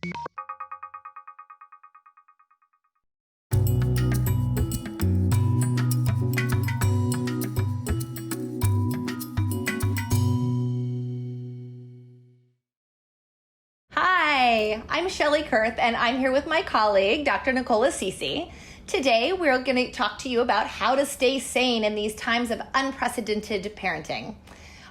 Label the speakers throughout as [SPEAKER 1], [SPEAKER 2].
[SPEAKER 1] Hi, I'm Shelli Kurth, and I'm here with my colleague, Dr. Nicole Assisi. Today, we're going to talk to you about how to stay sane in these times of unprecedented parenting.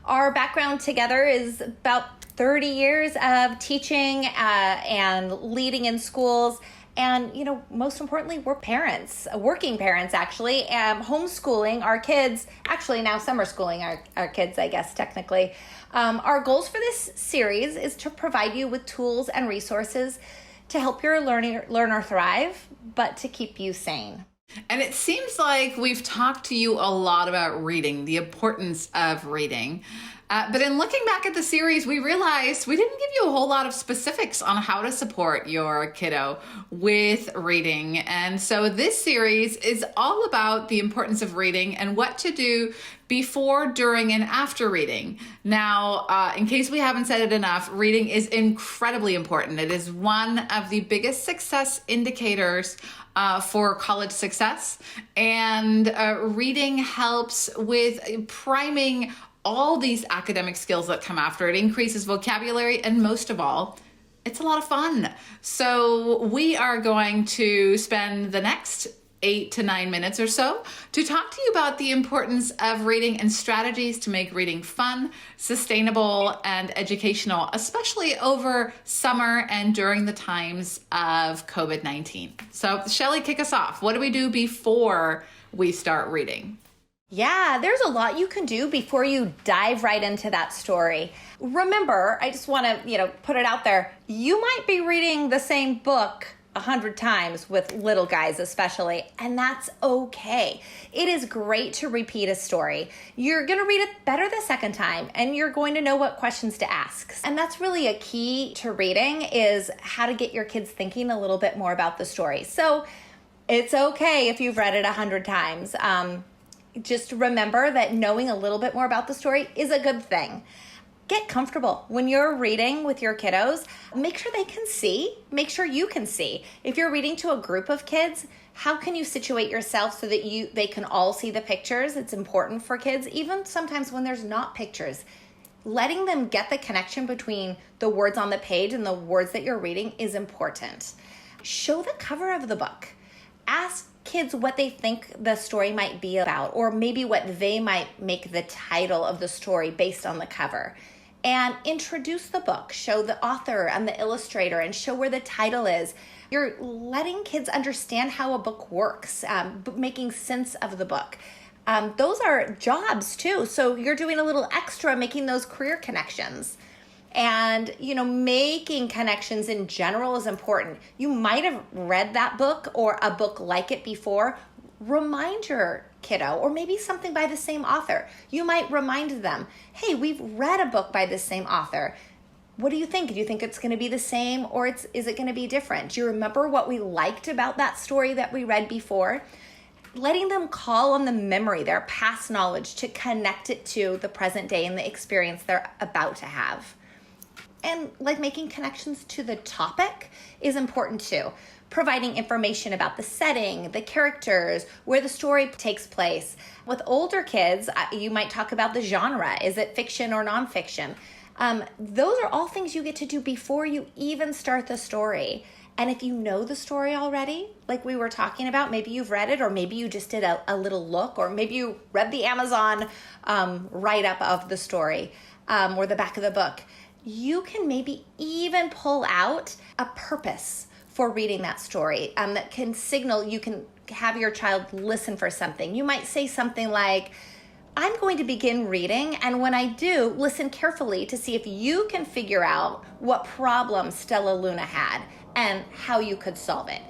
[SPEAKER 1] Our background together is about 30 years of teaching and leading in schools. And, most importantly, we're parents, working parents, actually, homeschooling our kids, actually now summer schooling our kids, I guess, technically. Our goals for this series is to provide you with tools and resources to help your learner thrive, but to keep you sane.
[SPEAKER 2] And it seems like we've talked to you a lot about reading, the importance of reading. But in looking back at the series, we realized we didn't give you a whole lot of specifics on how to support your kiddo with reading. And so this series is all about the importance of reading and what to do before, during, and after reading. Now, in case we haven't said it enough, reading is incredibly important. It is one of the biggest success indicators for college success. And reading helps with priming all these academic skills that come after. It increases vocabulary, and most of all, it's a lot of fun. So we are going to spend the next 8 to 9 minutes or so to talk to you about the importance of reading and strategies to make reading fun, sustainable, and educational, especially over summer and during the times of COVID-19. So Shelli, kick us off. What do we do before we start reading?
[SPEAKER 1] Yeah, there's a lot you can do before you dive right into that story. Remember, I just want to, put it out there. You might be reading the same book 100 times with little guys especially, and that's okay. It is great to repeat a story. You're going to read it better the second time, and you're going to know what questions to ask. And that's really a key to reading, is how to get your kids thinking a little bit more about the story. So it's okay if you've read it 100 times. Just remember that knowing a little bit more about the story is a good thing. Get comfortable when you're reading with your kiddos. Make sure they can see. Make sure you can see. If you're reading to a group of kids, how can you situate yourself so that they can all see the pictures? It's important for kids, even sometimes when there's not pictures. Letting them get the connection between the words on the page and the words that you're reading is important. Show the cover of the book. Ask kids what they think the story might be about, or maybe what they might make the title of the story based on the cover. And introduce the book, show the author and the illustrator, and show where the title is. You're letting kids understand how a book works, making sense of the book. Those are jobs too, so you're doing a little extra, making those career connections. And, making connections in general is important. You might have read that book or a book like it before. Remind your kiddo, or maybe something by the same author. You might remind them, hey, we've read a book by the same author. What do you think? Do you think it's going to be the same, or is it going to be different? Do you remember what we liked about that story that we read before? Letting them call on the memory, their past knowledge, to connect it to the present day and the experience they're about to have. And making connections to the topic is important too. Providing information about the setting, the characters, where the story takes place. With older kids, you might talk about the genre. Is it fiction or nonfiction? Those are all things you get to do before you even start the story. And if you know the story already, like we were talking about, maybe you've read it, or maybe you just did a little look, or maybe you read the Amazon write-up of the story or the back of the book. You can maybe even pull out a purpose for reading that story that can signal you can have your child listen for something. You might say something like, I'm going to begin reading, and when I do, listen carefully to see if you can figure out what problem Stella Luna had and how you could solve it.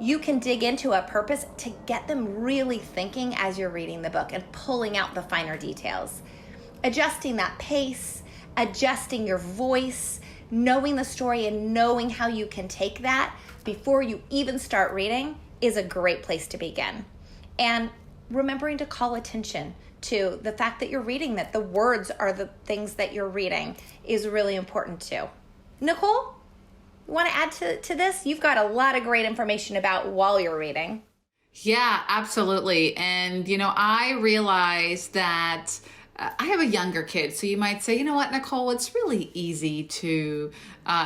[SPEAKER 1] You can dig into a purpose to get them really thinking as you're reading the book and pulling out the finer details. Adjusting that pace, adjusting your voice, knowing the story and knowing how you can take that before you even start reading is a great place to begin. And remembering to call attention to the fact that you're reading, that the words are the things that you're reading, is really important too. Nicole, want to add to this? You've got a lot of great information about while you're reading.
[SPEAKER 2] Yeah, absolutely. And, I realize that I have a younger kid. So you might say, you know what, Nicole, it's really easy to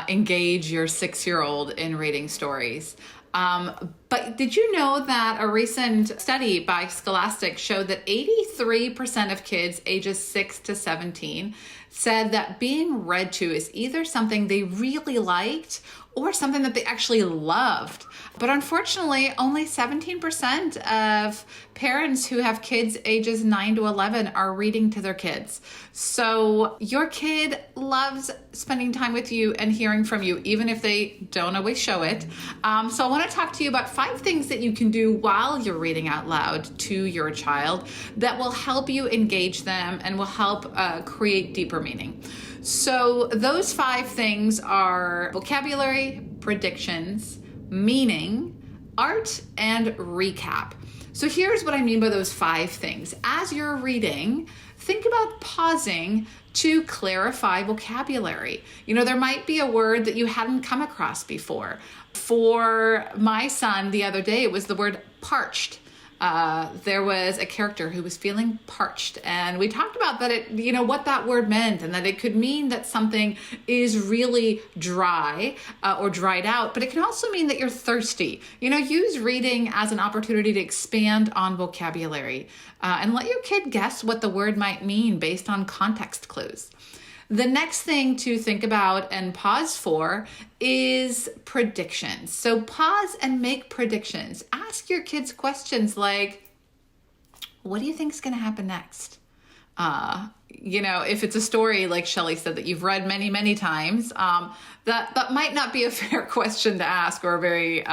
[SPEAKER 2] engage your 6-year-old in reading stories. But did you know that a recent study by Scholastic showed that 83% of kids ages 6 to 17 said that being read to is either something they really liked or something that they actually loved. But unfortunately, only 17% of parents who have kids ages 9 to 11 are reading to their kids. So your kid loves spending time with you and hearing from you, even if they don't always show it. So I want to talk to you about 5 things that you can do while you're reading out loud to your child that will help you engage them and will help create deeper meaning. So those 5 things are vocabulary, predictions, meaning, art, and recap. So here's what I mean by those 5 things. As you're reading, think about pausing to clarify vocabulary. There might be a word that you hadn't come across before. For my son the other day, it was the word parched. There was a character who was feeling parched, and we talked about that what that word meant, and that it could mean that something is really dry or dried out, but it can also mean that you're thirsty. Use reading as an opportunity to expand on vocabulary and let your kid guess what the word might mean based on context clues. The next thing to think about and pause for is predictions. So pause and make predictions. Ask your kids questions like, what do you think is going to happen next? If it's a story, like Shelli said, that you've read many, many times, that might not be a fair question to ask or a very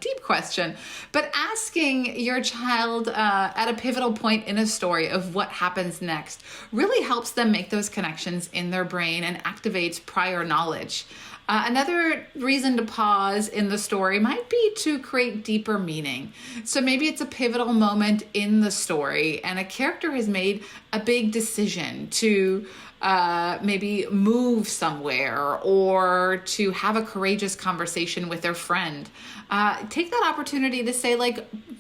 [SPEAKER 2] deep question. But asking your child at a pivotal point in a story of what happens next really helps them make those connections in their brain and activates prior knowledge. Another reason to pause in the story might be to create deeper meaning. So maybe it's a pivotal moment in the story and a character has made a big decision to maybe move somewhere or to have a courageous conversation with their friend. Take that opportunity to say,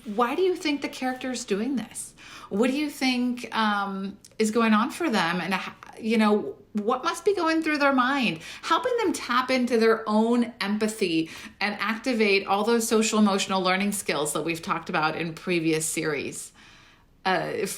[SPEAKER 2] why do you think the character is doing this? What do you think is going on for them? And, what must be going through their mind? Helping them tap into their own empathy and activate all those social emotional learning skills that we've talked about in previous series.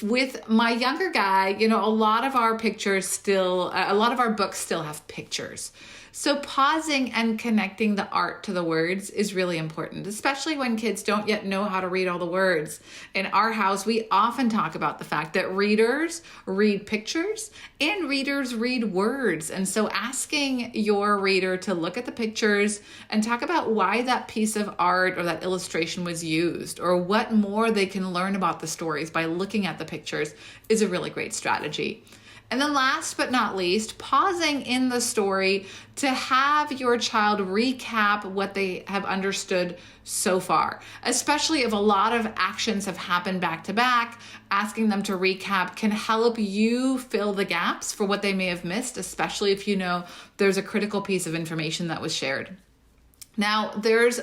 [SPEAKER 2] With my younger guy, a lot of our books still have pictures. So pausing and connecting the art to the words is really important, especially when kids don't yet know how to read all the words. In our house, we often talk about the fact that readers read pictures and readers read words. And so asking your reader to look at the pictures and talk about why that piece of art or that illustration was used, or what more they can learn about the stories by looking at the pictures, is a really great strategy. And then last but not least, pausing in the story to have your child recap what they have understood so far. Especially if a lot of actions have happened back to back, asking them to recap can help you fill the gaps for what they may have missed, especially if there's a critical piece of information that was shared. Now, there's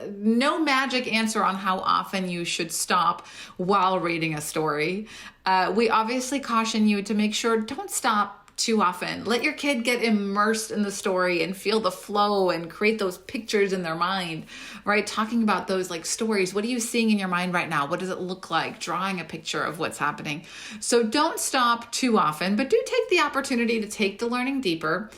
[SPEAKER 2] no magic answer on how often you should stop while reading a story. We obviously caution you to make sure don't stop too often. Let your kid get immersed in the story and feel the flow and create those pictures in their mind, right? Talking about those stories. What are you seeing in your mind right now? What does it look like? Drawing a picture of what's happening. So don't stop too often, but do take the opportunity to take the learning deeper,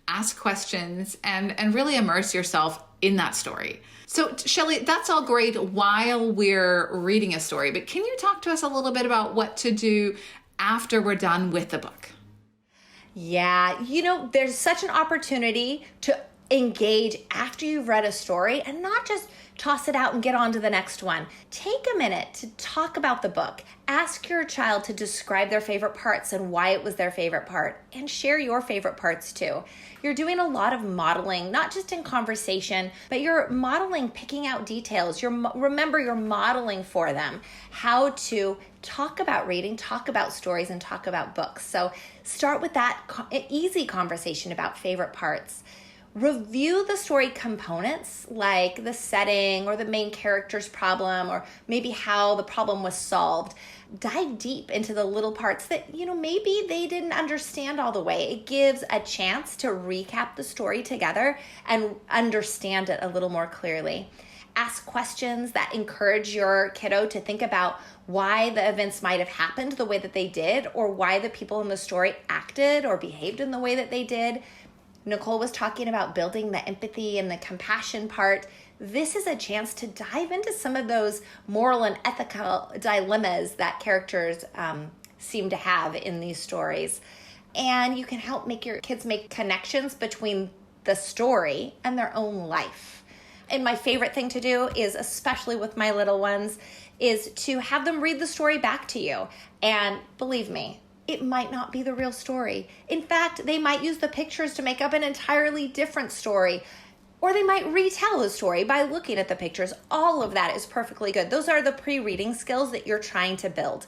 [SPEAKER 2] ask questions, and really immerse yourself in that story. So Shelli, that's all great while we're reading a story, but can you talk to us a little bit about what to do after we're done with the book?
[SPEAKER 1] Yeah, there's such an opportunity to engage after you've read a story and not just toss it out and get on to the next one. Take a minute to talk about the book. Ask your child to describe their favorite parts and why it was their favorite part, and share your favorite parts too. You're doing a lot of modeling, not just in conversation, but you're modeling, picking out details. Remember, you're modeling for them how to talk about reading, talk about stories, and talk about books. So start with that easy conversation about favorite parts. Review the story components like the setting or the main character's problem or maybe how the problem was solved. Dive deep into the little parts that, maybe they didn't understand all the way. It gives a chance to recap the story together and understand it a little more clearly. Ask questions that encourage your kiddo to think about why the events might have happened the way that they did or why the people in the story acted or behaved in the way that they did. Nicole was talking about building the empathy and the compassion part. This is a chance to dive into some of those moral and ethical dilemmas that characters seem to have in these stories. And you can help make your kids make connections between the story and their own life. And my favorite thing to do is, especially with my little ones, is to have them read the story back to you. And believe me, it might not be the real story. In fact, they might use the pictures to make up an entirely different story, or they might retell the story by looking at the pictures. All of that is perfectly good. Those are the pre-reading skills that you're trying to build.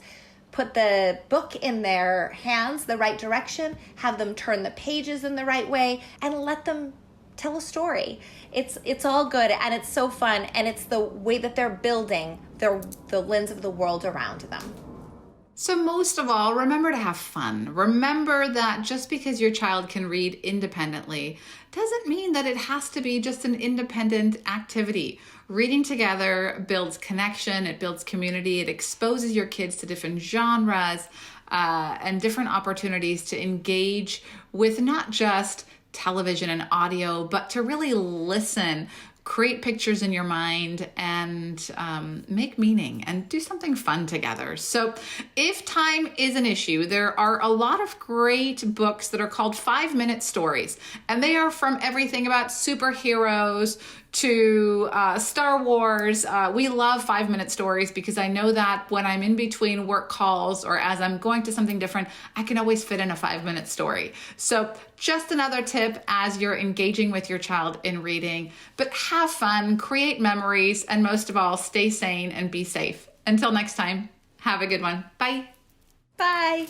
[SPEAKER 1] Put the book in their hands the right direction, have them turn the pages in the right way, and let them tell a story. It's all good, and it's so fun, and it's the way that they're building the lens of the world around them.
[SPEAKER 2] So most of all, remember to have fun. Remember that just because your child can read independently doesn't mean that it has to be just an independent activity. Reading together builds connection, it builds community, it exposes your kids to different genres and different opportunities to engage with not just television and audio, but to really listen, create pictures in your mind, and make meaning and do something fun together. So if time is an issue, there are a lot of great books that are called 5-minute stories, and they are from everything about superheroes to Star Wars. We love 5-minute stories because I know that when I'm in between work calls or as I'm going to something different, I can always fit in a 5-minute story. So just another tip as you're engaging with your child in reading, but have fun, create memories, and most of all, stay sane and be safe. Until next time, have a good one. Bye.
[SPEAKER 1] Bye.